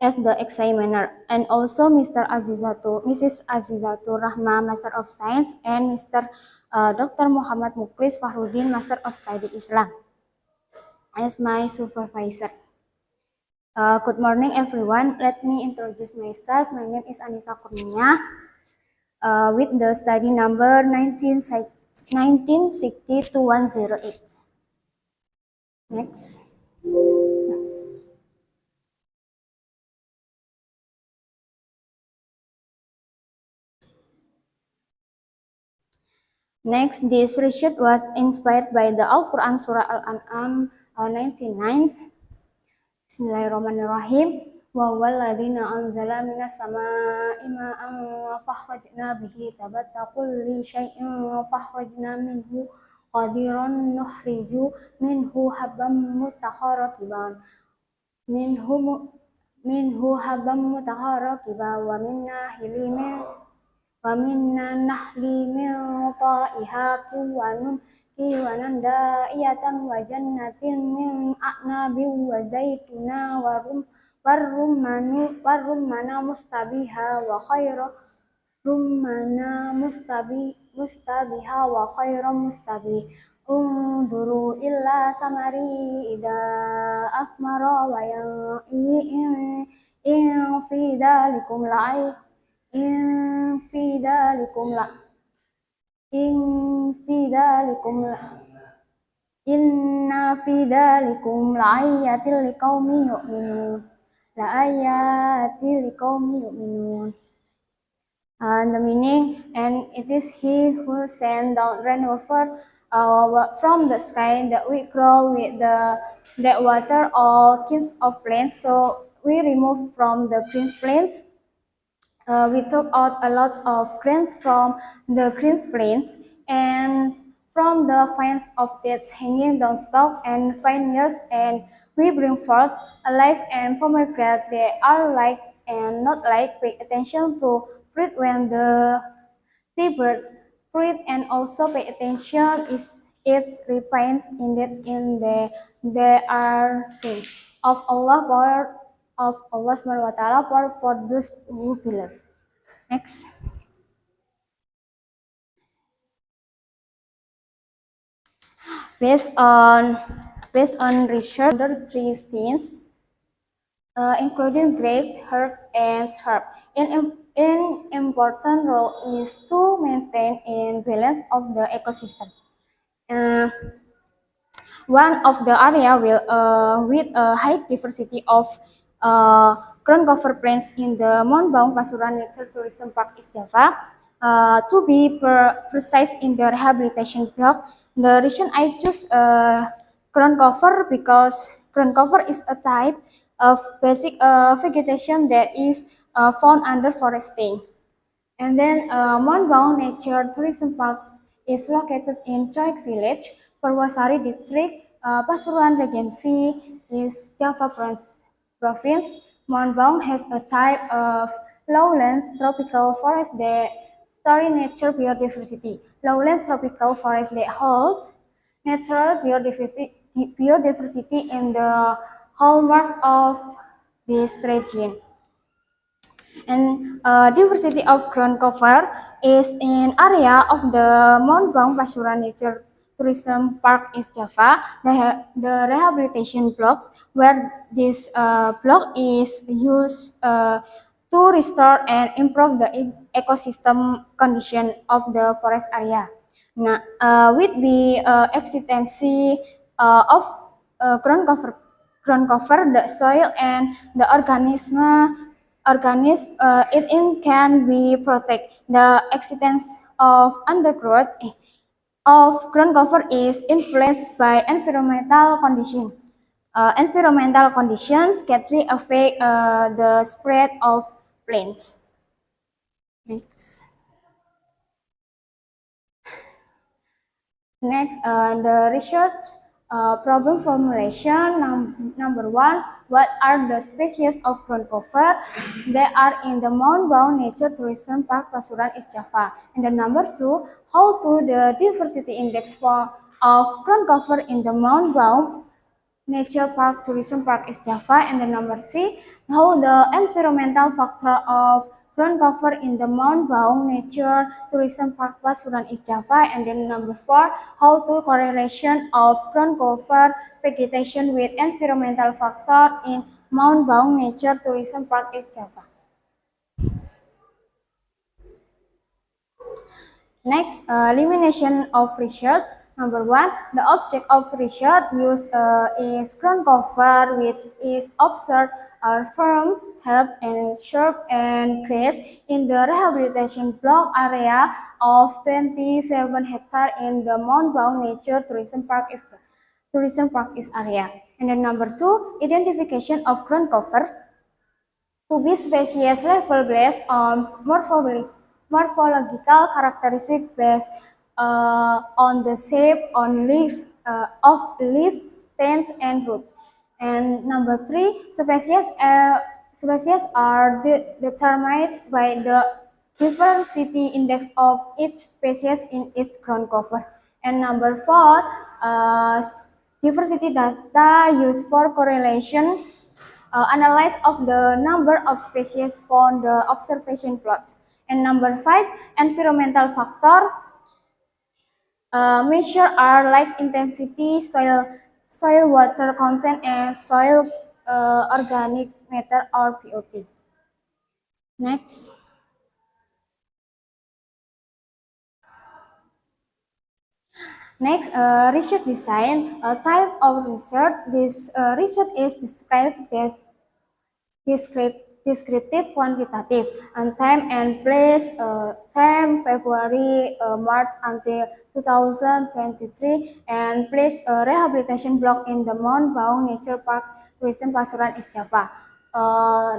as the examiner, and also Mrs. Azizatul Rahma, Master of Science, and Mr. Dr. Muhammad Muklis Fahruddin, Master of Study Islam, as my supervisor. Good morning, everyone. Let me introduce myself. My name is Anissa Kurnia, with the study number 1960-108. Next. Next, this research was inspired by the Al-Quran Surah Al-An'am 99. Bismillahirrahmanirrahim. Wa walladina anzala minas sama'i ma'an fahwajna bihi tabatta kulli syai'in fahwajna minhu qadiran nuhriju minhu habam mutakharakiban minhu habam mutakharakiban wa minna nahli min ta'iha kiwanan da'iyatan wa jannatin min a'nabin wa zaituna warrummana mustabiha wa khayra rummana mustabiha wa khayra mustabih unduru illa samari ida asmara wa in fi dalikum la'i in fi dalikum la in fi dalikum la inna fi dalikum la'ayatil liqaumi yu'minun. And the meaning, and it is he who sent down rainwater from the sky that we grow with that water all kinds of plants. So we remove from the green plants. We took out a lot of grains from the green plants and from the vines of dates hanging down stalk and vineyards, and we bring forth alive and pomegranate. They are like and not like. Pay attention to fruit when the seabirds fruit, and also pay attention is its refines in they are sins of Allah power of Allah Subhanahu wa Ta'ala for those who believe. Next. Based on research under three themes, including grace, herbs, and sharp. An important role is to maintain a balance of the ecosystem. One of the area with a high diversity of ground cover plants in the Mount Baung Pasuruan Nature Tourism Park East Java. To be precise in the rehabilitation block, the reason I choose ground cover because ground cover is a type of basic vegetation that is found under foresting. And then Mount Baung Nature Tourism Park is located in Coik Village, Purwosari District, Pasuruan Regency, East Java Province. Mount Baung has a type of lowlands tropical forest that store nature biodiversity. Lowland tropical forest that holds natural biodiversity in the hallmark of this region. And diversity of ground cover is an area of the Mount Baung Pasuruan Nature Tourism Park East Java. The rehabilitation blocks where this block is used to restore and improve the ecosystem condition of the forest area. Now, with the existence of ground cover, the soil and the it can be protect. The existence of undergrowth of ground cover is influenced by environmental conditions. Environmental conditions can affect the spread of plants. Next. Next, the research problem formulation. Number one, what are the species of ground cover that are in the Mount Baung Nature Tourism Park Pasuruan East Java? And then number two, how to the diversity index of ground cover in the Mount Baung Nature Park Tourism Park East Java, and the number 3, how the environmental factor of ground cover in the Mount Baung Nature Tourism Park Pasuruan East Java, and then number 4, how to correlation of ground cover vegetation with environmental factor in Mount Baung Nature Tourism Park East Java. Next, elimination of research. Number 1, the object of research used is ground cover, which is observed are firms, herb and shrub and grass in the rehabilitation block area of 27 hectares in the Mount Baung Nature Tourism Park is area. And then number 2, identification of ground cover to be species level based on morphological characteristics based on the shape on of leaves, stems, and roots. And number 3, species are determined by the diversity index of each species in its ground cover. And number 4, diversity data used for correlation analysis of the number of species from the observation plots. And number 5, environmental factor measure are like intensity, soil water content, and soil organic matter or BOT. Next. Next, research design, a type of research. This research is described as descriptive quantitative and time and place, time February March until 2023, and place a rehabilitation block in the Mount Baung Nature Park Tourism Pasuruan East Java.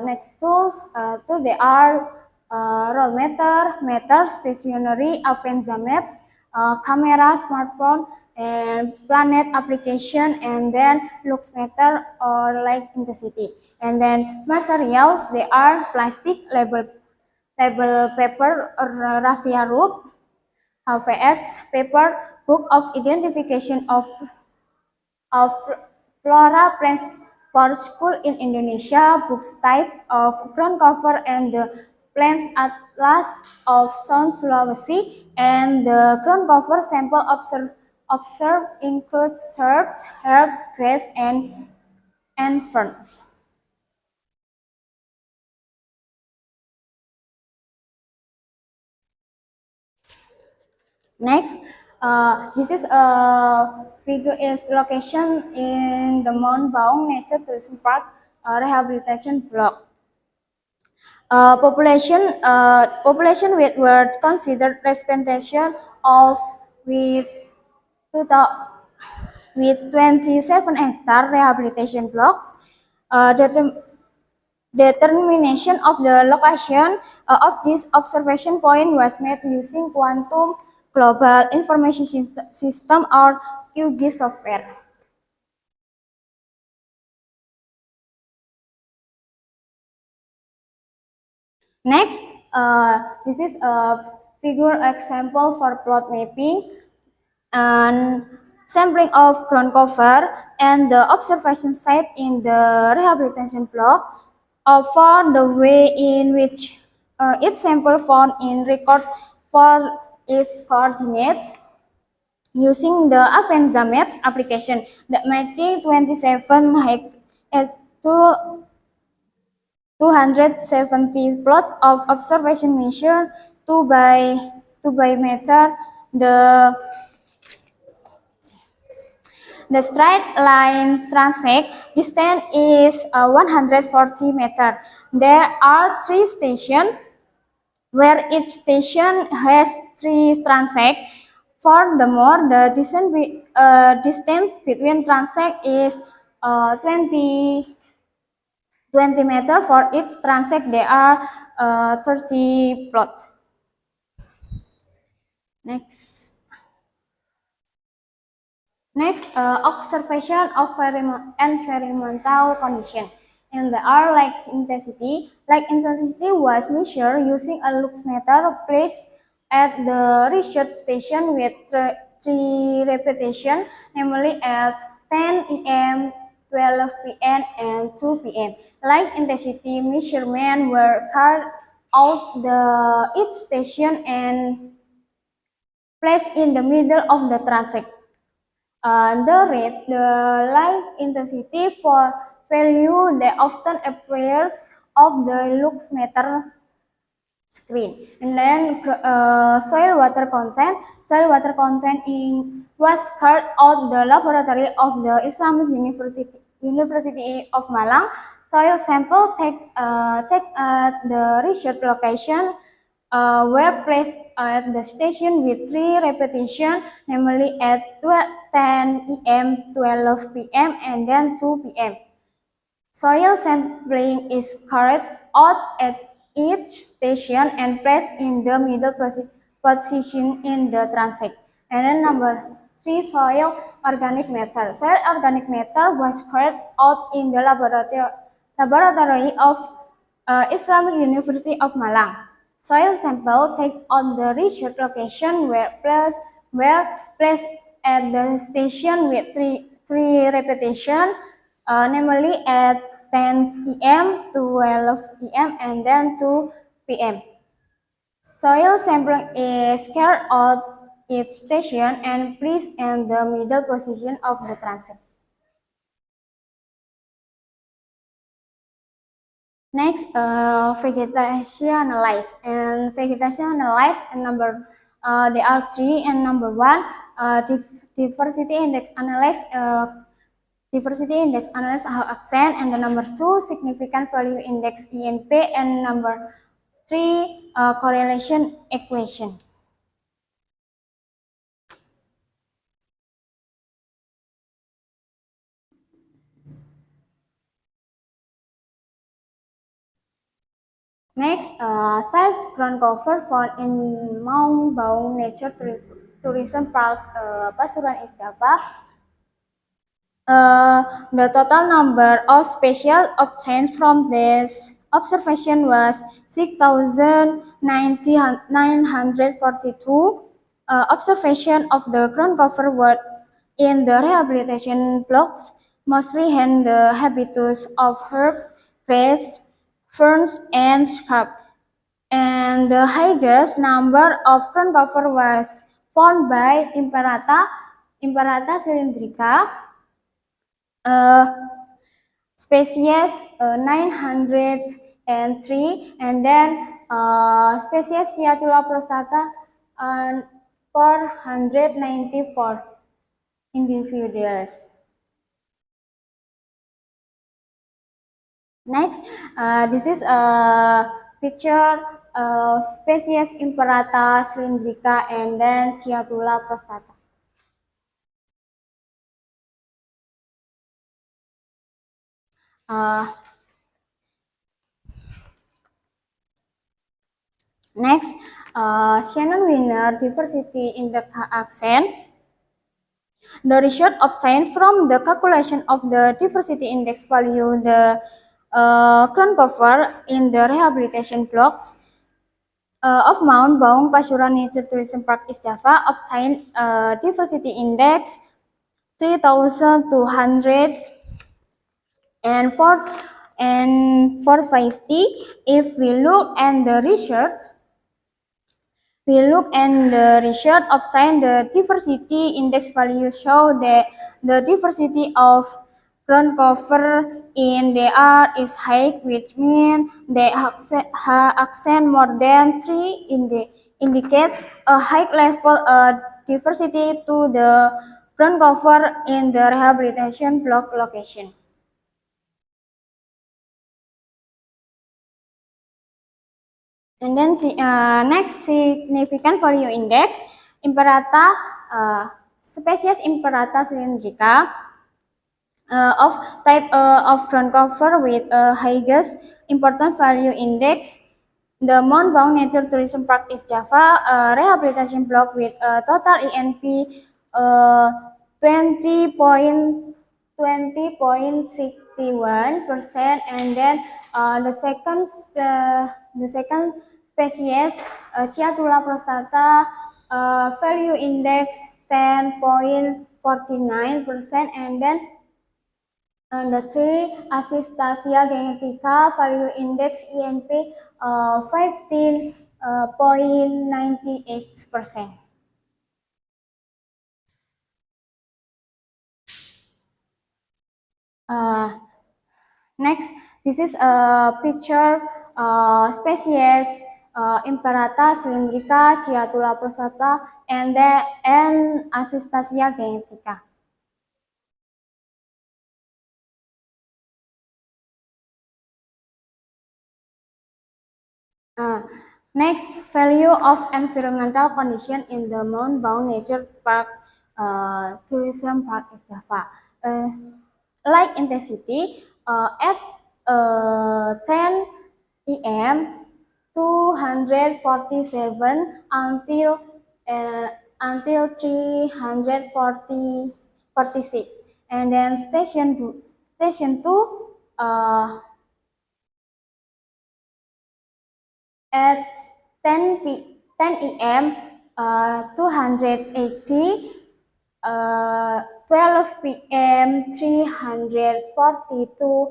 Next tools, they are roll meter, stationary Avenza maps, camera, smartphone, and planet application, and then lux meter or light intensity. And then materials, they are plastic, label paper, raffia rope, HVS paper, book of identification of flora plants for school in Indonesia, books types of ground cover, and the plants atlas of South Sulawesi, and the ground cover sample observed includes shrubs, herbs, grass, and ferns. Next, this is a figure is location in the Mount Baung Nature Tourism Park rehabilitation block. Population were considered representation of with 27 hectare rehabilitation blocks. Determination of the location of this observation point was made using quantum global information system or QGIS software. Next, this is a figure example for plot mapping and sampling of ground cover and the observation site in the rehabilitation block for the way in which each sample found in record for its coordinates using the Avenza Maps application that making 27 to 270 plots of observation measure 2 by meter. The straight line transect distance is 140 meters. There are 3 stations where each station has 3 transects. Furthermore, the distance between transect is 20 meters. For each transect, there are 30 plots. Next. Observation of environmental condition. In the R light intensity was measured using a lux meter placed at the research station with 3 repetition, namely at 10 a.m., 12 p.m. and 2 p.m. Light intensity measurements were carried out each station and placed in the middle of the transect. The light intensity for value that often appears of the luxmeter screen. And then soil water content. Soil water content was carried out the laboratory of the Islamic University of Malang. Soil sample take at the research location were placed at the station with 3 repetitions, namely at 10 a.m., 12 p.m., and then 2 p.m. Soil sampling is carried out at each station and placed in the middle position in the transect. And then number 3, soil organic matter. Soil organic matter was carried out in the laboratory of Islamic University of Malang. Soil sample taken on the research location were placed at the station with three repetitions, namely at 10 a.m., 12 p.m., and then 2 p.m. Soil sampling is carried out each station and placed in the middle position of the transect. Next, vegetation analysis. And vegetation analysis and there are 3, and number 1, diversity index analysis. Diversity index analysis accent, and the number 2, significant value index INP, and number 3, correlation equation. Next, types ground cover found in Mount Baung Nature Tourism Park, Pasuruan, East Java. The total number of species obtained from this observation was 6,942. Observation of the ground cover were in the rehabilitation blocks, mostly in the habitats of herbs, grass, ferns, and shrubs. And the highest number of ground cover was found by Imperata cylindrica, species 903, and then species Ciatula prostata 494 individuals. Next, this is a picture of species Imperata cylindrica and then Ciatula prostata. Next, Shannon-Wiener Diversity Index accent. The result obtained from the calculation of the diversity index value, the ground cover in the rehabilitation blocks of Mount Baung Pasuruan Nature Tourism Park, East Java, obtained a diversity index 3,200 and 450. If we look at the research, obtained the diversity index value show that the diversity of ground cover in DR is high, which means the accent more than 3 indicates a high level of diversity to the ground cover in the rehabilitation block location. And then next, significant value index, Imperata, species Imperata cylindrica, of type of ground cover with highest important value index. The Mount Baung Nature Tourism Park, East Java, rehabilitation block with total INP 20.61%, and then the second species Ciatula prostata, value index 10.49%, and then And the three, Assistasia genetica, value index INP 15.98%. Next, this is a picture species Imperata cylindrica, Ciatula prostata, and Assistasia genetica. Next, value of environmental condition in the Mount Baung Nature Park Tourism Park in Java. Light intensity at 10 em 247 until 346, and then station 2 at 10 em 280, 12 p.m. 342,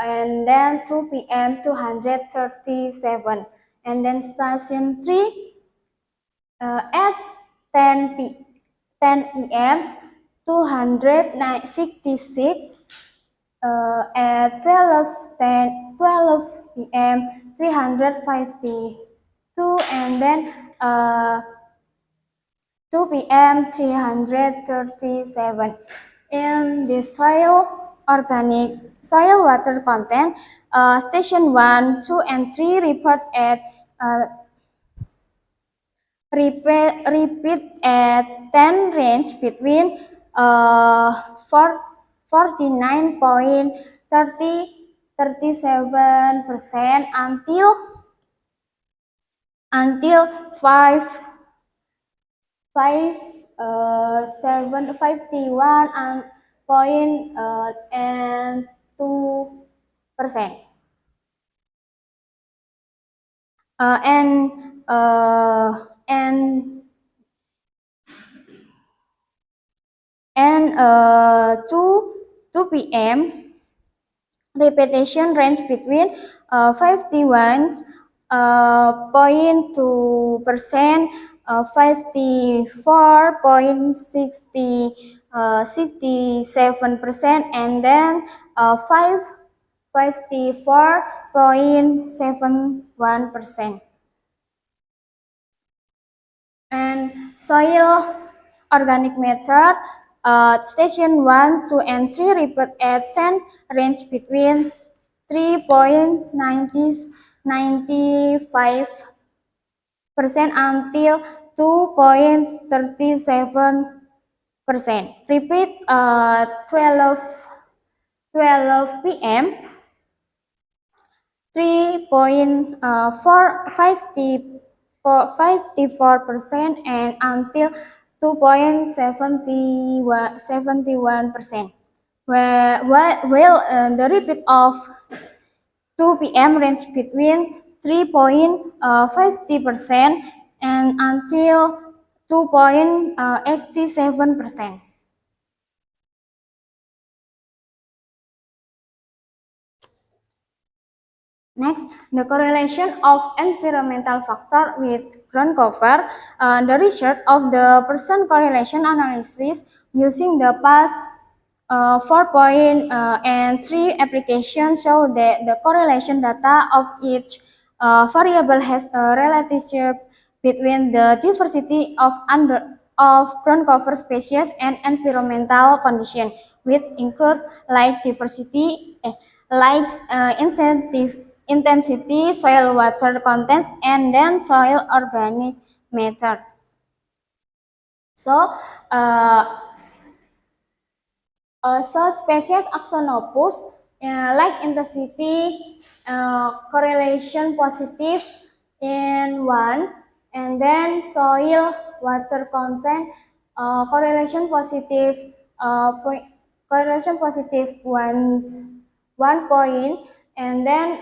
and then 2 p.m. 237, and then station 3 at 10 em 266, at 12 p.m. 352, and then 2 p.m. 337. In the organic soil water content, station 1, 2, and 3 report at repeat at 10 range between 49.37% until 51 point and 2%. And 2 p.m. repetition range between 51.2%, 54.67%, and then 54.71%. And soil organic matter, station 1, 2, and 3 report at 10 range between 3.95% until 2.37%. Repeat 12 p.m. 3.54% and until 2.71%. While the repeat of 2 p.m. range between 3.50% and until 2.87%. Next, the correlation of environmental factor with ground cover. The result of the person correlation analysis using the past 4 and 3 application show that the correlation data of each variable has a relationship between the diversity of ground cover species and environmental condition, which include light diversity, light intensity, soil water contents, and then soil organic matter. So, species Axonopus, light intensity correlation positive in 1, and then soil water content correlation positive correlation positive 1 point, and then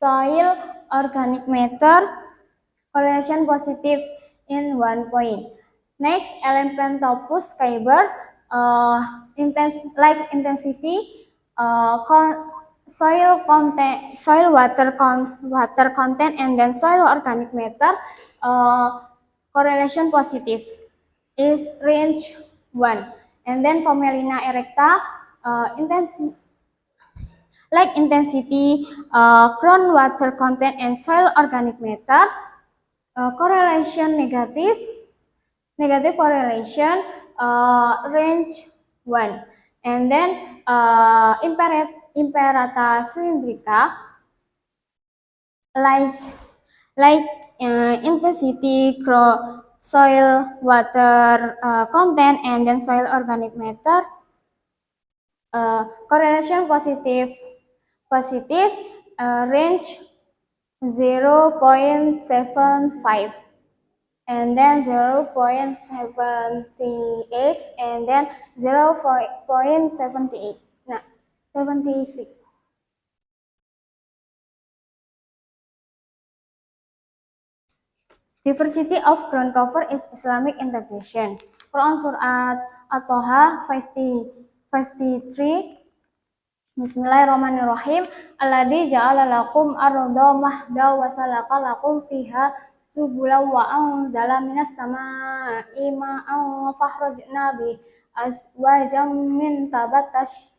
soil organic matter correlation positive in 1 point. Next, Elephantophus kyber, intensity, soil content, water content, and then soil organic matter. Correlation positive is range 1. And then Commelina erecta, intensity, groundwater content, and soil organic matter. Correlation negative correlation, range 1. And then Imperata cylindrica, like intensity, soil water content, and then soil organic matter. Correlation positive, range 0.75, and then 0.78, and then 0.78. Nah, 76. Diversity of ground cover is Islamic integration. Quran Surat At-Toha 53. Bismillahirrahmanirrahim. Alladzi ja'ala lakum arda mahda wa salaka lakum fiha subulan wa anzala minas samaa'i ma'an fakhrajna bi azwajam min tabatasa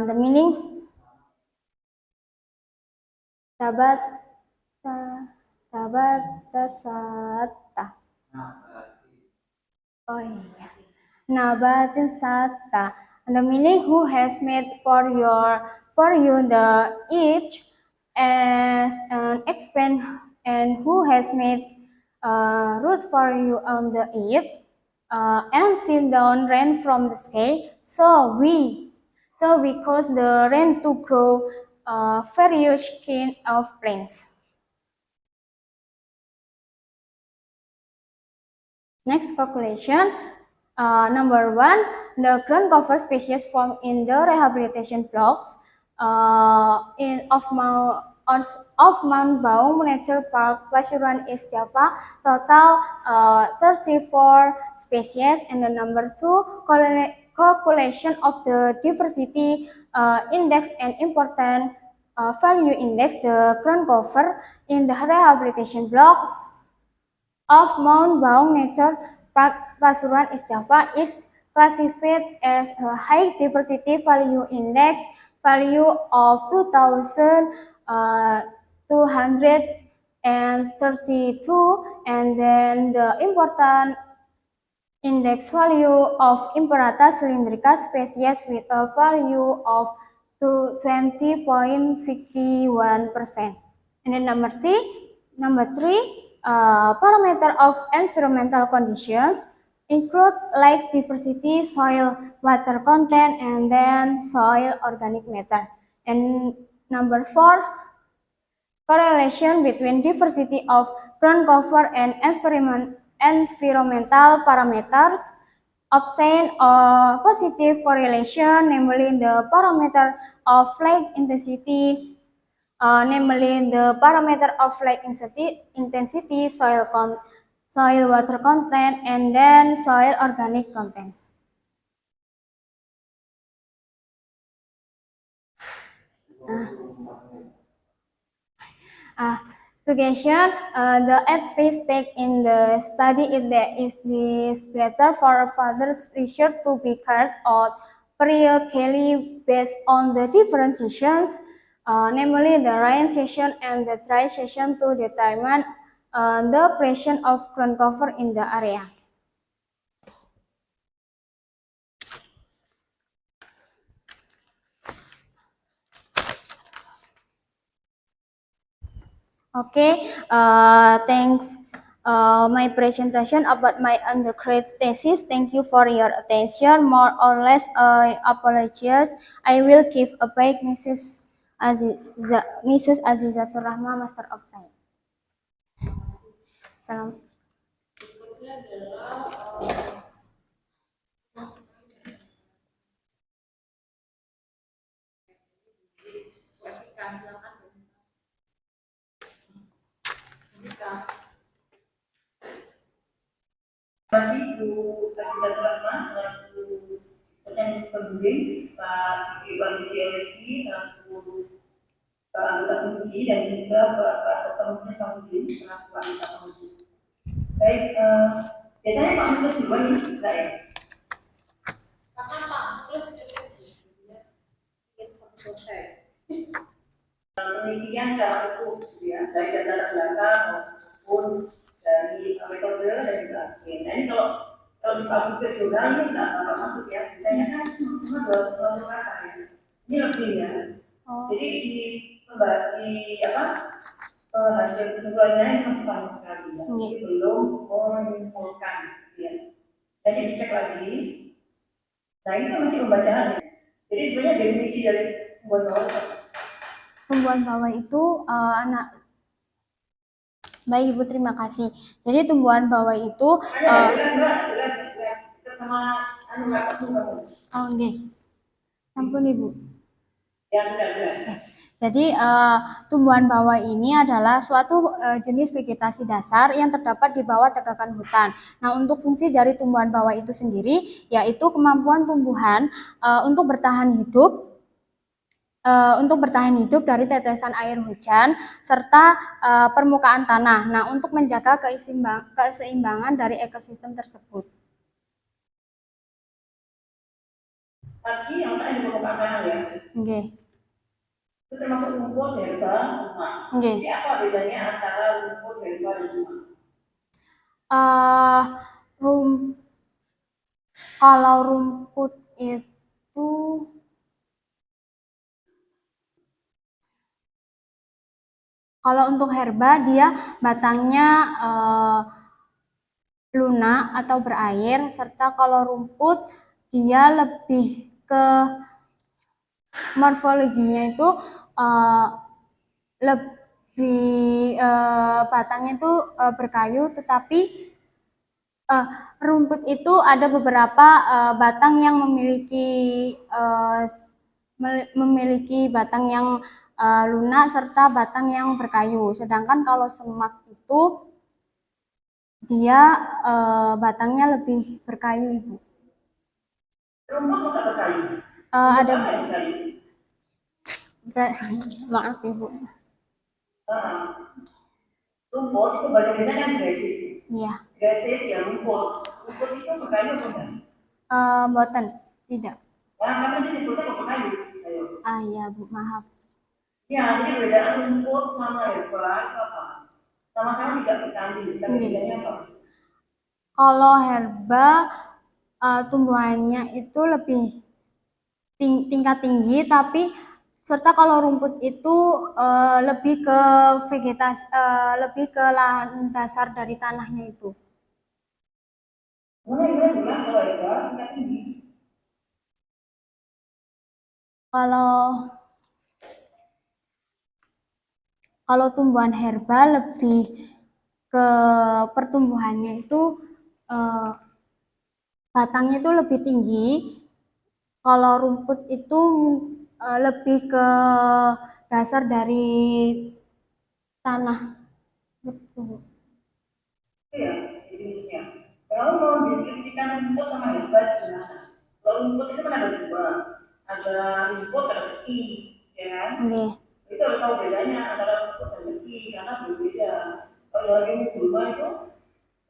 the meaning tabatasata. Oh iya. Nabatin sata. And the meaning who has made for you the each as an expand, and who has made root for you on the each, and send down rain from the sky. So we cause the rain to grow various kind of plants. Next calculation, number 1, the ground cover species formed in the rehabilitation blocks of Mount Baung Nature Park, Pasuruan, East Java, total 34 species. And the number 2, calculation of the diversity index and important value index. The ground cover in the rehabilitation block of Mount Baung Nature Park, Pasuruan, East Java is classified as a high diversity value index value of 2,232, and then the important index value of Imperata cylindrica species with a value of 20.61%. And then number 3, parameter of environmental conditions include like diversity, soil water content, and then soil organic matter. And number 4, correlation between diversity of ground cover and environmental parameters obtain a positive correlation, namely the parameter of flake intensity, namely the parameter of flake intensity, soil water content, and then soil organic content. Suggestion, the advice take in the study is this better for further research to be carried out periodically based on the different sessions, namely the rain session and the dry session, to determine the pressure of ground cover in the area. Okay, thanks. My presentation about my undergrad thesis. Thank you for your attention. More or less, I apologize. I will give a back Mrs. Azizatur Rahma, Master of Science. Salam. Ibu Aziza Rahma selaku dosen pembimbing, Pak Iwan DLSI selaku anggota penguji, dan juga Pak Dr. Mukhlis Samudin selaku anggota penguji. Baik, biasanya Pak Mukhlis duluan nih, enggak ya? Karena Pak Mukhlis selesai. Penelitian secara utuh, ya, dari data belakang maupun dari metode dan juga hasil. Nah ini kalau dipublish ke jurnal ini nggak masuk ya, biasanya kan maksimal 200 kata ya. Ini lebih ya. Jadi di apa hasil kesimpulannya ini masih panjang sekali ya. Jadi belum menyimpulkan ya. Jadi dicek lagi. Nah ini kan masih membaca hasil. Jadi sebenarnya definisi dari tumbuhan bawah. Tumbuhan bawah itu baik Ibu, terima kasih. Jadi tumbuhan bawah itu jelas. Sama oke. Sampun Ibu. Ya, sudah. Jadi tumbuhan bawah ini adalah suatu jenis vegetasi dasar yang terdapat di bawah tegakan hutan. Nah, untuk fungsi dari tumbuhan bawah itu sendiri yaitu kemampuan tumbuhan untuk bertahan hidup dari tetesan air hujan serta permukaan tanah. Nah, untuk menjaga keseimbangan dari ekosistem tersebut. Pasti yang tak di permukaan tanah ya. Oke. Itu termasuk rumput, herba, semua. Jadi apa bedanya antara rumput, herba, dan semua? Kalau rumput itu kalau untuk herba dia batangnya lunak atau berair, serta kalau rumput dia lebih ke morfologinya itu lebih batangnya itu berkayu, tetapi rumput itu ada beberapa batang yang memiliki batang yang lunak serta batang yang berkayu. Sedangkan kalau semak itu dia batangnya lebih berkayu, Ibu. Rumput masa berkayu? Ada maaf Ibu. Rumput itu bahasa Indonesia kan grasses. Iya. Grasses ya rumput. Rumput itu berkayu apa enggak? Boten, tidak. Nah, karena jadi rumputnya berkayu. Ayo. Iya Bu, maaf. Ya, jadi perbedaan rumput sama herba itu apa? Sama-sama tidak berkayu, tapi bedanya apa? Kalau herba tumbuhannya itu lebih tingkat tinggi, tapi serta kalau rumput itu lebih ke vegetasi, lebih ke lahan dasar dari tanahnya itu. Mana yang bilang kalau herba tingkat tinggi? Kalau tumbuhan herba lebih ke pertumbuhannya itu batangnya itu lebih tinggi. Kalau rumput itu lebih ke dasar dari tanah. Betul. Iya, intinya. Kalau mau dideskripsikan rumput sama herba gimana? Kalau rumput itu kan ada dua, ada rumput, ada teki, ya kan? Okay. Itu harus tahu bedanya antara rumput dan teki karena berbeda. Kalau yang gulma itu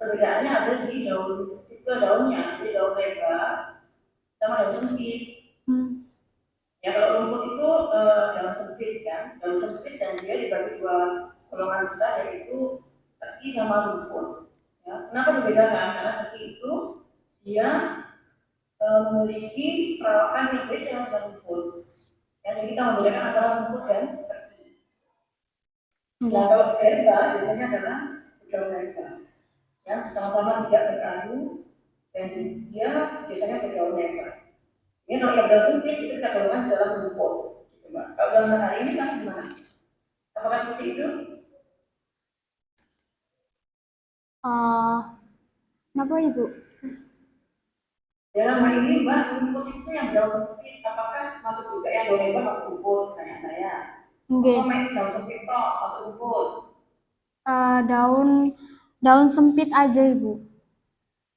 perbedaannya ada di daunnya, di daun lebar sama daun sempit. Ya kalau rumput itu daun sempit kan, daun sempit dan dia dibagi dua golongan besar yaitu teki sama rumput. Ya, kenapa dibedakan? Karena teki itu dia memiliki perawakan yang beda dengan rumput. Ya, jadi kita membedakan antara rumput dan teki. Nah kalau herba biasanya adalah daun herba. Ya, sama-sama tidak berkayu dan dia biasanya berdaun lebar. Ya, kalau yang daun sempit itu kita golongkan dalam rumput. Kalau dalam hari ini kan gimana? Apakah seperti itu? Kenapa Ibu? Dalam hal ini Mbak, rumput itu yang daun sempit, apakah masuk juga yang daun lebar masuk rumput? Tanya saya. Komen daun sempit toh masuk rumput. Daun sempit aja Ibu.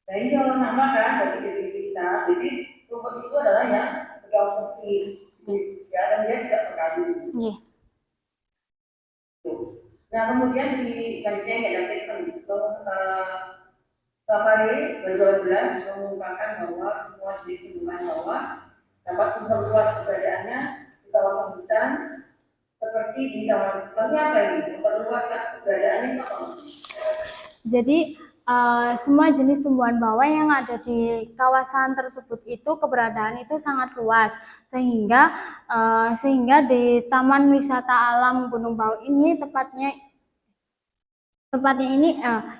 Nah iya sama kan dari definisi kita. Jadi rumput itu adalah yang bergaul sempit, ya, dan dia tidak berkayu. Nggih. Nah kemudian di selanjutnya yang ada statement Safari 2012 mengungkapkan bahwa semua jenis tumbuhan bawah dapat memperluas keberadaannya di kawasan hutan seperti di kawasan. Maksudnya apa ini? Memperluas keberadaannya itu apa? Jadi semua jenis tumbuhan bawah yang ada di kawasan tersebut itu keberadaan itu sangat luas sehingga di Taman Wisata Alam Gunung Baung ini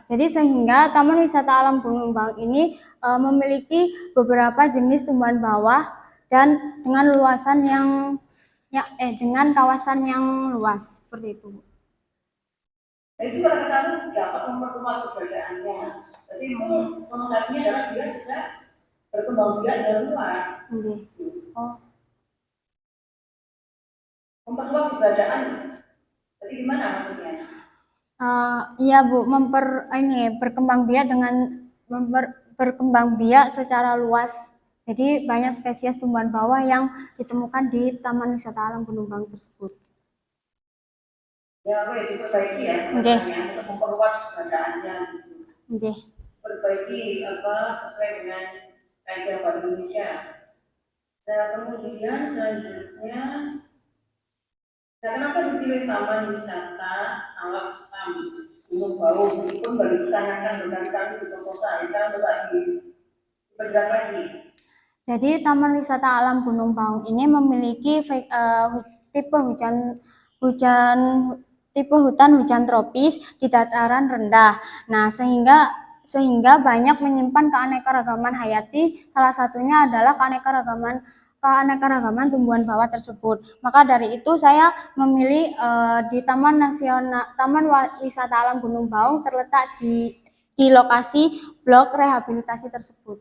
jadi sehingga Taman Wisata Alam Gunung Baung ini memiliki beberapa jenis tumbuhan bawah dan dengan luasan dengan kawasan yang luas seperti itu. Nah, itu kalau kita dapat memperluas keberadaannya. Jadi itu konotasinya adalah dia bisa berkembang biak dan luas. Oh. Memperluas keberadaan. Jadi gimana maksudnya? Iya Bu, berkembang biak berkembang biak secara luas. Jadi banyak spesies tumbuhan bawah yang ditemukan di Taman Wisata Alam Gunung Baung tersebut. Ya, diperbaiki ya, untuk memperluas keberadaannya. Perbaiki sesuai dengan kaedah bahasa Indonesia. Nah, kemudian selanjutnya, nah kenapa dipilih Taman Wisata Alam Gunung Baung meskipun baru ditanyakan berkali-kali di proposal, saya coba diperjelas lagi. Jadi Taman Wisata Alam Gunung Baung ini memiliki tipe hutan hujan tropis di dataran rendah. Nah, sehingga banyak menyimpan keanekaragaman hayati, salah satunya adalah keanekaragaman tumbuhan bawah tersebut. Maka dari itu saya memilih di Taman Wisata Alam Gunung Baung terletak di lokasi blok rehabilitasi tersebut.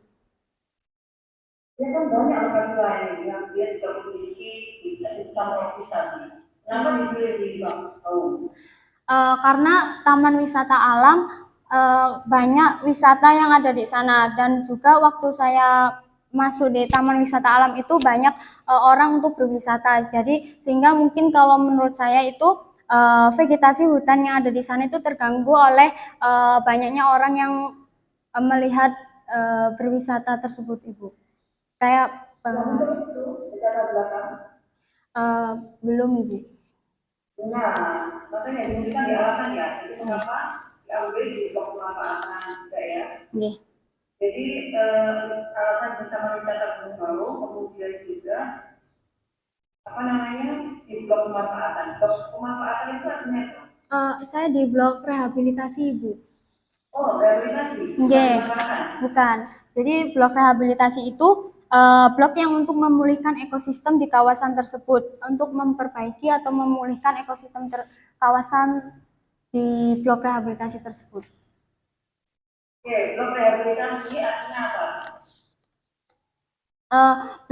Dia kan banyak lokasi lain yang dia juga memiliki hutan tropis tadi. Kenapa dipilih di Baung? Karena Taman Wisata Alam banyak wisata yang ada di sana, dan juga waktu saya masuk di Taman Wisata Alam itu banyak orang untuk berwisata. Jadi sehingga mungkin kalau menurut saya itu vegetasi hutan yang ada di sana itu terganggu oleh banyaknya orang yang melihat berwisata tersebut, Ibu. Kayak belum, Ibu. Nah, makanya ini kan dialasan ya. Jadi kenapa diambil di blok pemanfaatan juga ya? Jadi alasan utama wisata Gunung Baung, kemudian juga apa namanya di blok pemanfaatan. Blok pemanfaatan itu artinya apa? Saya di blok rehabilitasi, Ibu. Oh, rehabilitasi? Bukan. Jadi blok rehabilitasi itu blok yang untuk memulihkan ekosistem di kawasan tersebut, untuk memperbaiki atau memulihkan ekosistem kawasan di blok rehabilitasi tersebut. Oke, blok rehabilitasi artinya apa?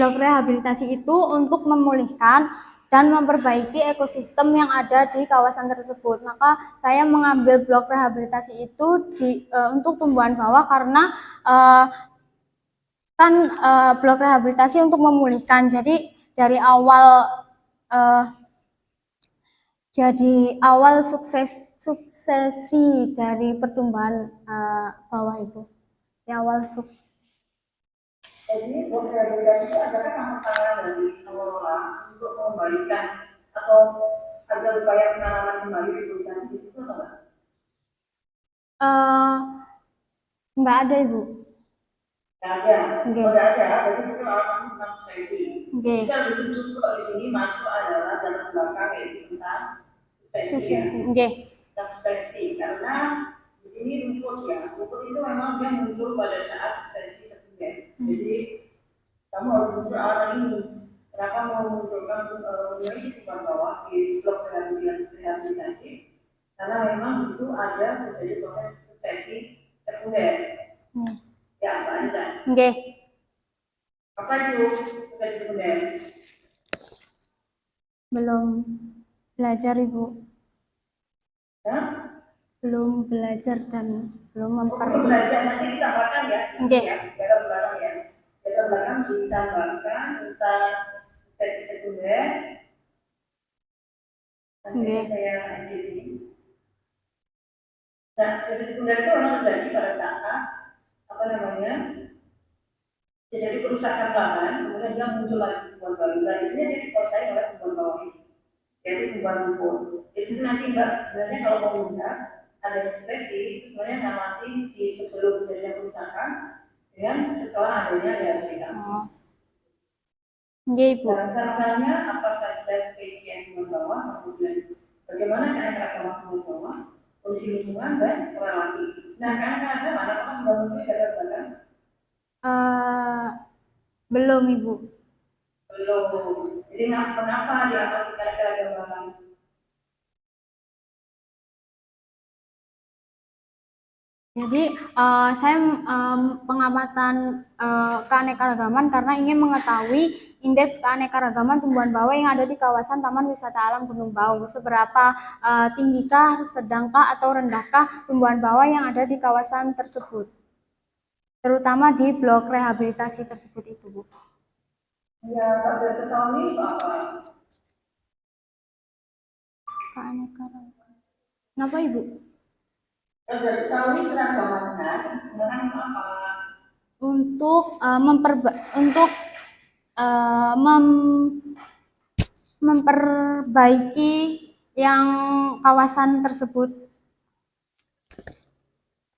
Blok rehabilitasi itu untuk memulihkan dan memperbaiki ekosistem yang ada di kawasan tersebut. Maka saya mengambil blok rehabilitasi itu untuk tumbuhan bawah karena blok rehabilitasi untuk memulihkan. Jadi dari awal suksesi dari pertumbuhan bawah itu. Di awal sukses. Jadi blok rehabilitasi itu adalah tantangan dari pengelola untuk mengembalikan atau ada upaya penanaman kembali di hutan di situ atau enggak? Enggak ada, Ibu. Enggak ada. Enggak ada, berarti itu alasan tentang suksesi. Bisa ditunjuk kalau di sini masuk adalah dalam belakang yaitu tentang suksesi. Tentang suksesi karena di sini rumput ya. Rumput itu memang dia muncul pada saat suksesi sekunder. Jadi kamu harus muncul alasan ini. Kenapa mau memunculkan memiliki tumbuhan bawah di blok rehabilitasi? Karena memang di situ ada terjadi proses suksesi sekunder. Ya, Mbak Anissa. Apa itu suksesi sekunder? Belum belajar, Ibu. Hah? belum belajar dan belum Perlu belajar nanti ditambahkan ya, Oke. ya, dalam belakang ya. Dalam belakang ditambahkan tentang sesi sekunder. Nanti Oke. saya lanjutin. Nah, sesi sekunder itu memang terjadi pada saat apa namanya terjadi kerusakan lahan, kemudian dia muncul lagi tumbuhan baru. Dan di sini dia dikuasai oleh tumbuhan bawah ini, yaitu tumbuhan rumput. Di sini nanti Mbak sebenarnya kalau mau melihat ada sesi itu sebenarnya ngamati di sebelum terjadinya kerusakan dengan setelah adanya rehabilitasi. Oh. Iya, Ibu. Dalam masalahnya apa saja spesies tumbuhan bawah, kemudian bagaimana keanekaragaman tumbuhan bawah, kondisi lingkungan dan korelasi. Nah, keanekaragaman apakah sudah muncul di belakang? Belum, Ibu. Belum. Jadi kenapa diamati keanekaragaman? Jadi saya pengamatan keanekaragaman karena ingin mengetahui indeks keanekaragaman tumbuhan bawah yang ada di kawasan Taman Wisata Alam Gunung Baung. Seberapa tinggikah, sedangkah, atau rendahkah tumbuhan bawah yang ada di kawasan tersebut, terutama di blok rehabilitasi tersebut itu, Bu. Ya, pada tahun ini apa? Keanekaragaman. Kenapa, Ibu? Pada tahun ini keragamannya sebenarnya apa? Untuk memperbaiki yang kawasan tersebut.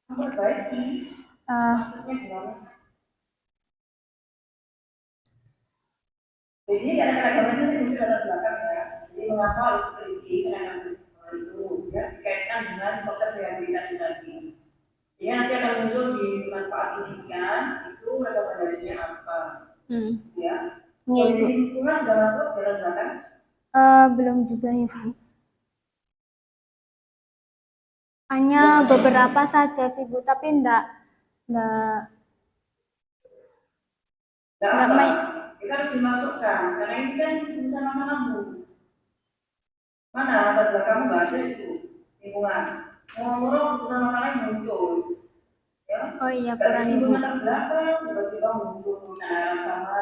Memperbaiki, maksudnya gimana? Jadi keragaman itu muncul latar belakang ya. Jadi mengapa harus seperti itu ya dikaitkan dengan proses rehabilitasi tadi. Jadi nanti akan muncul di manfaat pendidikan itu rekomendasinya apa? Ya. Kondisi lingkungan sudah masuk dalam belakang? Belum juga, Ibu. Hanya beberapa saja sih, Bu, tapi enggak main. Kita harus dimasukkan karena ini kan urusan masalahmu. Mana latar belakangmu nggak ada itu lingkungan. Ngomong-ngomong urusan masalah yang muncul. Ya? Oh iya, kurang Ibu. Latar belakang tiba-tiba muncul penggunaan sama.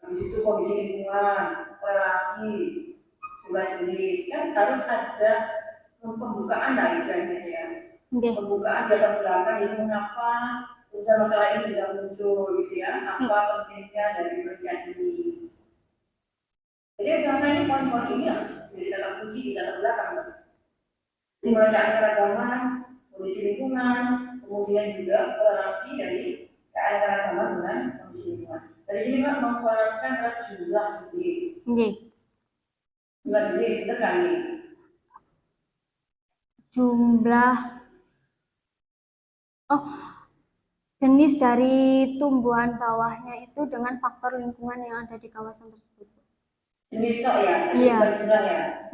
Habis itu kondisi lingkungan, relasi, jumlah jenis kan harus ada pembukaan lah istilahnya ya. Pembukaan di latar belakang ini mengapa urusan masalah ini bisa muncul gitu ya, apa pentingnya dari penelitian ini. Jadi misalnya ini poin-poin ini harus jadi kata kunci di latar belakang. Dimulai dari keragaman, kondisi lingkungan, kemudian juga korelasi dari keanekaragaman dengan kondisi lingkungan. Dari sini Pak mengkorelasikan adalah jumlah jenis. Jumlah jenis, benar kan ini? Jumlah jenis dari tumbuhan bawahnya itu dengan faktor lingkungan yang ada di kawasan tersebut. Jenis kok ya? Iya. Jumlah ya?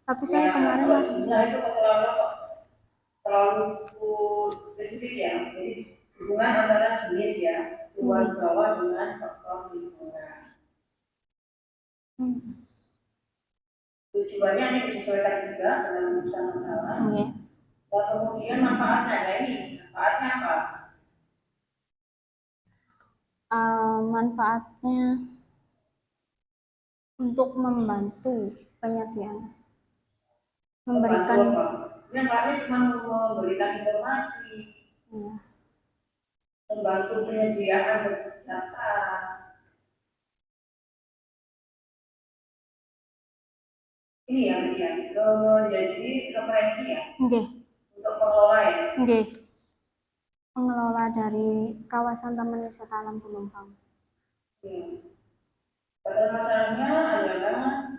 Tapi saya kemarin masuk. Jumlah itu terlalu spesifik ya. Jadi hubungan antara jenis ya, tumbuhan bawah dengan faktor lingkungan. Tujuannya ini disesuaikan juga dengan urusan masalah. Dan kemudian manfaatnya ada ini. Manfaatnya apa? Manfaatnya untuk membantu penyediaan, memberikan. Manfaatnya cuma memberikan informasi, membantu penyediaan data. Ini ya, menjadi referensi ya. Untuk pengelola ya. Pengelola dari kawasan Taman Wisata Alam Gunung Baung. Pada masalahnya adalah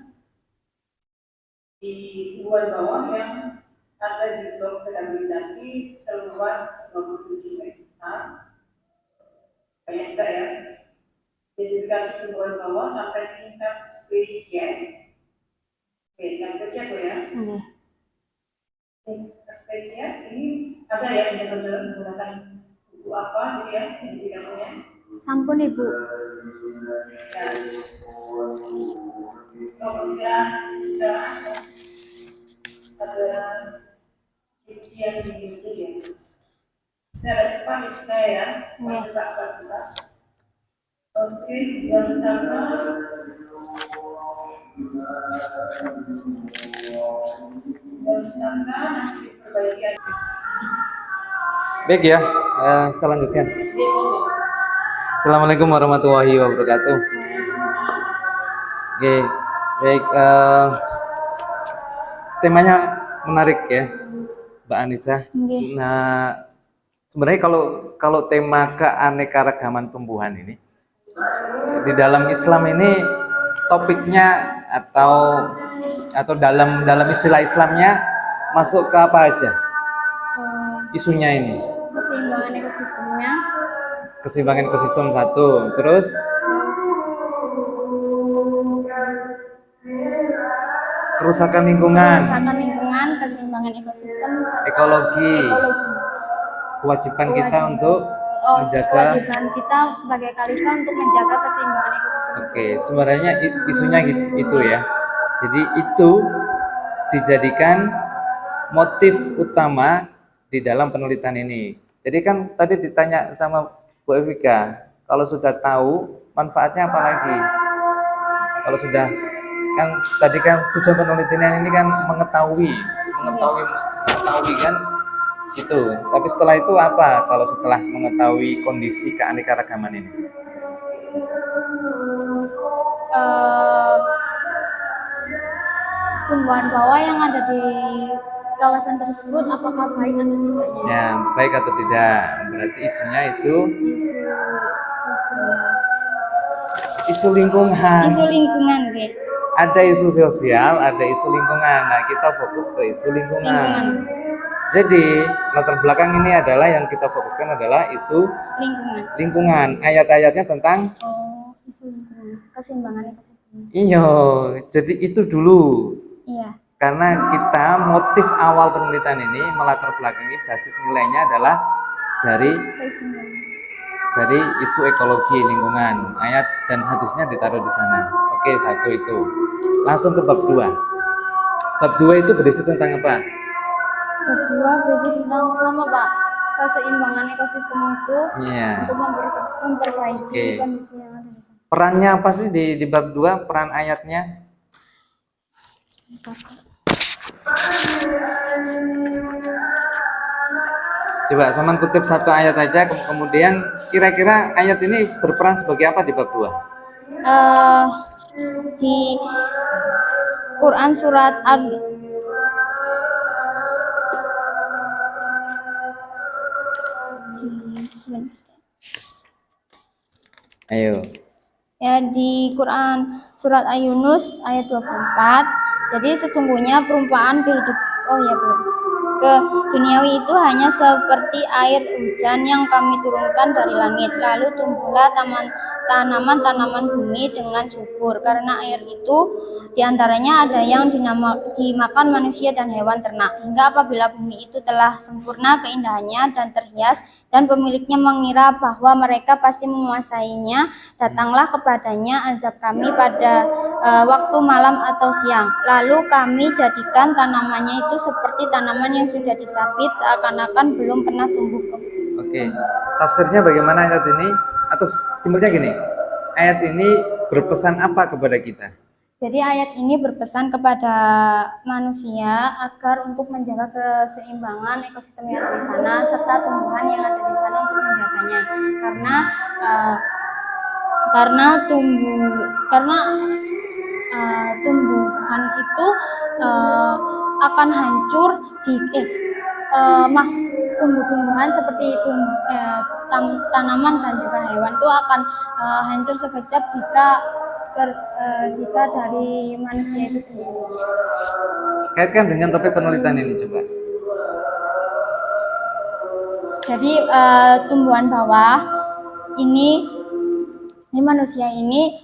di tumbuhan bawah yang ada di blok rehabilitasi seluas 27 hektar. Banyak juga ya. Identifikasi tumbuhan bawah sampai tingkat spesies. Oke, tingkat spesies ya. Spesies ini ada ya benar-benar menggunakan buku apa gitu ya identifikasinya. Sampun Ibu. Ya. Oh, sudah ada yang di Mesir ya. Dari Spanish ya, Nggih. suka. Oke, yang sama. Yang sama nanti perbaikan. Baik ya, saya lanjutkan. Assalamualaikum warahmatullahi wabarakatuh. Oke, baik. Temanya menarik ya, Mbak Anissa. Nggih. Nah, sebenarnya kalau tema keanekaragaman tumbuhan ini di dalam Islam ini topiknya atau dalam istilah Islamnya masuk ke apa aja? Isunya ini. Keseimbangan ekosistemnya, Keseimbangan ekosistem satu, terus kerusakan lingkungan, keseimbangan ekosistem, ekologi, ekologi. kewajiban kita untuk menjaga. Kewajiban kita sebagai khalifah untuk menjaga keseimbangan ekosistem. Oke, sebenarnya isunya itu ya. Jadi itu dijadikan motif utama di dalam penelitian ini. Jadi kan tadi ditanya sama Bu Evika, kalau sudah tahu manfaatnya apa lagi? Kalau sudah kan tadi kan tujuan penelitian ini kan mengetahui kan itu. Tapi setelah itu apa? Kalau setelah mengetahui kondisi keanekaragaman ini? Tumbuhan bawah yang ada di kawasan tersebut apakah baik atau tidaknya? Ya, baik atau tidak. Berarti isunya isu Sosial. lingkungan. Isu lingkungan, Ge. Ada isu sosial, ada isu lingkungan. Nah, kita fokus ke isu lingkungan. Jadi, latar belakang ini adalah yang kita fokuskan adalah isu lingkungan. Ayat-ayatnya tentang Isu lingkungan, keseimbangan ekosistem. iya, jadi itu dulu. Iya. Karena kita motif awal penelitian ini melatar belakangi basis nilainya adalah dari isu ekologi lingkungan. Ayat dan hadisnya ditaruh di sana. Oke, satu itu. Langsung ke bab 2. Bab 2 itu berisi tentang apa? Bab 2 berisi tentang sama, Pak, keseimbangan ekosistem itu untuk memperbaiki kondisi yang ada di sana. Perannya apa sih di bab 2, peran ayatnya? Coba teman kutip satu ayat aja, kemudian kira-kira ayat ini berperan sebagai apa di bab 2? Di Quran surat Ayo. Ya, di Quran surat Al-Yunus ayat 24. Jadi sesungguhnya perumpamaan ke duniawi itu hanya seperti air hujan yang kami turunkan dari langit, lalu tumbuhlah tanaman bumi dengan subur. Karena air itu diantaranya ada yang dimakan manusia dan hewan ternak, hingga apabila bumi itu telah sempurna keindahannya dan terhias, dan pemiliknya mengira bahwa mereka pasti menguasainya, datanglah kepadanya azab kami pada waktu malam atau siang. Lalu kami jadikan tanamannya itu seperti tanaman yang sudah disabit, seakan-akan belum pernah tumbuh. Oke, tafsirnya bagaimana ayat ini? Atau simpelnya gini, ayat ini berpesan apa kepada kita? Jadi ayat ini berpesan kepada manusia agar untuk menjaga keseimbangan ekosistem yang ada di sana serta tumbuhan yang ada di sana untuk menjaganya. Karena tumbuhan itu akan hancur jika tumbuh-tumbuhan seperti tanaman dan juga hewan itu akan hancur sekejap jika dari manusia itu sendiri. Kaitkan dengan topik penelitian ini coba. Jadi tumbuhan bawah ini manusia ini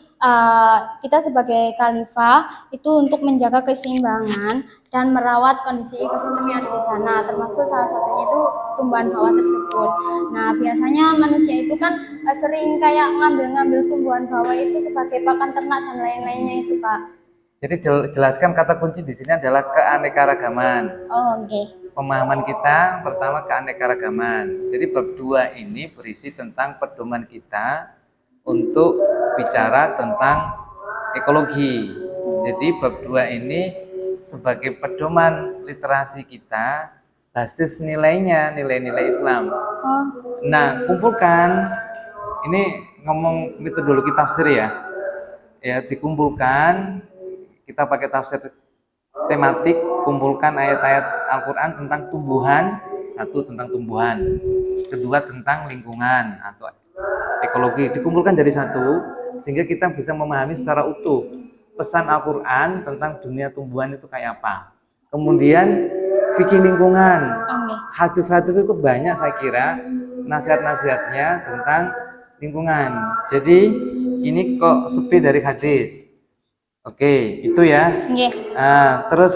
kita sebagai khalifah itu untuk menjaga keseimbangan dan merawat kondisi ekosistem yang ada di sana, termasuk salah satunya itu tumbuhan bawah tersebut. Nah, biasanya manusia itu kan sering kayak ngambil tumbuhan bawah itu sebagai pakan ternak dan lain-lainnya itu, Pak. Jadi jelaskan kata kunci di sini adalah keanekaragaman. Oh, oke. pemahaman kita pertama keanekaragaman. Jadi bab 2 ini berisi tentang pedoman kita untuk bicara tentang ekologi. Jadi bab 2 ini sebagai pedoman literasi kita, basis nilainya, nilai-nilai Islam. Oh, Nah, kumpulkan, ini ngomong metodologi tafsir ya. Ya, dikumpulkan, kita pakai tafsir tematik, kumpulkan ayat-ayat Al-Quran tentang tumbuhan, satu tentang tumbuhan, kedua tentang lingkungan atau ekologi, dikumpulkan jadi satu, sehingga kita bisa memahami secara utuh pesan Al-Quran tentang dunia tumbuhan itu kayak apa. Kemudian fikih lingkungan, oke. hadis-hadis itu banyak saya kira nasihat-nasihatnya tentang lingkungan. Jadi ini kok sepi dari hadis. Oke, itu ya. Nggih. Terus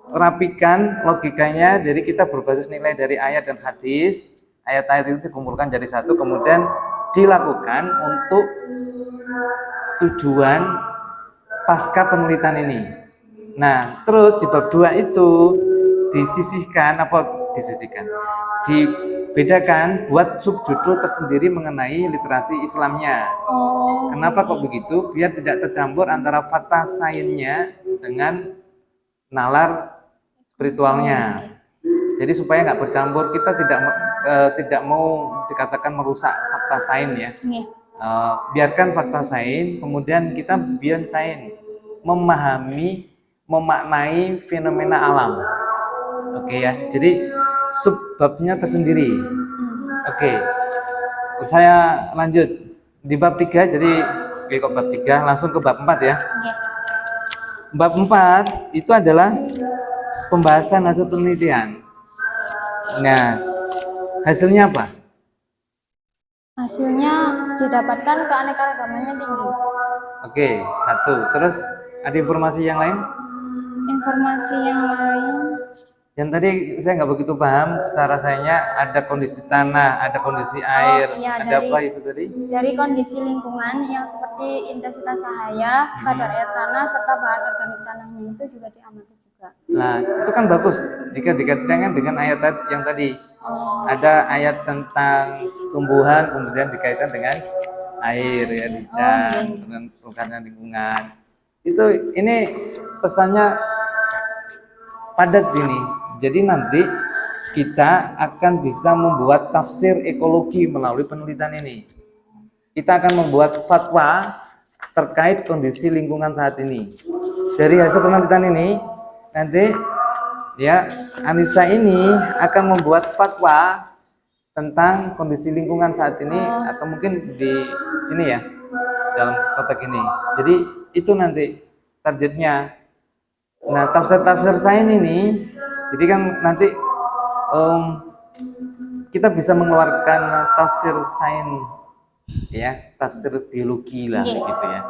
dirapikan logikanya, jadi kita berbasis nilai dari ayat dan hadis. Ayat-ayat itu dikumpulkan jadi satu, kemudian dilakukan untuk tujuan pasca penelitian ini. Nah, terus di bab 2 itu dibedakan buat subjudul tersendiri mengenai literasi Islamnya. Oh. Kenapa kok begitu? Biar tidak tercampur antara fakta sainsnya dengan nalar spiritualnya. Jadi supaya nggak bercampur, kita tidak mau dikatakan merusak fakta sains ya. Nggih. Biarkan fakta sains, kemudian kita beyond sains, memahami, memaknai fenomena alam. Oke ya. Jadi subbabnya tersendiri. Oke. Saya lanjut di bab 3, jadi kok bab 3 langsung ke bab 4 ya. Nggih. Bab 4 itu adalah pembahasan hasil penelitian. Nah, hasilnya apa? Hasilnya didapatkan keanekaragamannya tinggi. Oke, satu. Terus ada informasi yang lain? Informasi yang lain, Yang tadi saya nggak begitu paham secara sainsnya, ada kondisi tanah, ada kondisi air, iya, ada dari- apa itu tadi? dari kondisi lingkungan yang seperti intensitas cahaya, kadar air tanah, serta bahan organik tanahnya itu juga diamati juga. Nah, itu kan bagus jika dikaitkan dengan ayat yang tadi. Ada ayat tentang tumbuhan, kemudian dikaitkan dengan air, ya, hujan, dengan perubahan lingkungan. Ini pesannya padat ini. Jadi nanti kita akan bisa membuat tafsir ekologi melalui penelitian ini. Kita akan membuat fatwa terkait kondisi lingkungan saat ini. Dari hasil penelitian ini, nanti ya Anissa ini akan membuat fatwa tentang kondisi lingkungan saat ini, atau mungkin di sini ya, dalam kotak ini. Jadi itu nanti targetnya. Nah, tafsir-tafsir sains ini, jadi kan nanti kita bisa mengeluarkan tafsir sains, ya, tafsir biologi lah, gitu ya.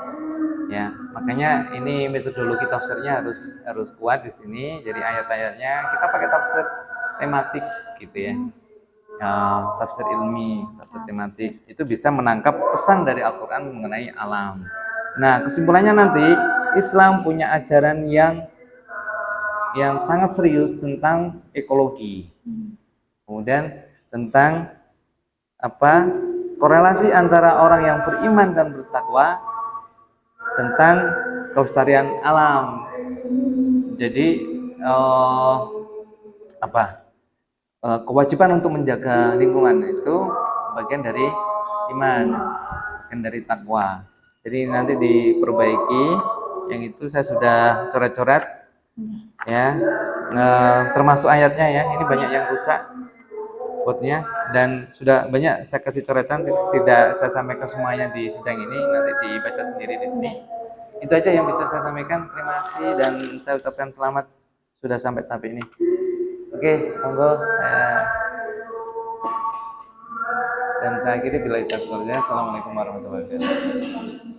Ya, makanya ini metodologi tafsirnya harus kuat di sini. Jadi ayat-ayatnya kita pakai tafsir tematik, gitu ya. Tafsir ilmi, tafsir tematik itu bisa menangkap pesan dari Al-Quran mengenai alam. Nah, kesimpulannya nanti Islam punya ajaran yang sangat serius tentang ekologi. Kemudian tentang korelasi antara orang yang beriman dan bertakwa tentang kelestarian alam. Jadi kewajiban untuk menjaga lingkungan itu bagian dari iman, bagian dari takwa. Jadi nanti diperbaiki. Yang itu saya sudah coret-coret ya, termasuk ayatnya ya. Ini banyak yang rusak quote-nya, dan sudah banyak saya kasih coretan, tidak saya sampaikan semuanya di sidang ini, nanti dibaca sendiri di sini. Itu aja yang bisa saya sampaikan. Terima kasih dan saya ucapkan selamat sudah sampai tahap ini. Oke, monggo saya akhiri bila itu. Assalamualaikum warahmatullahi wabarakatuh.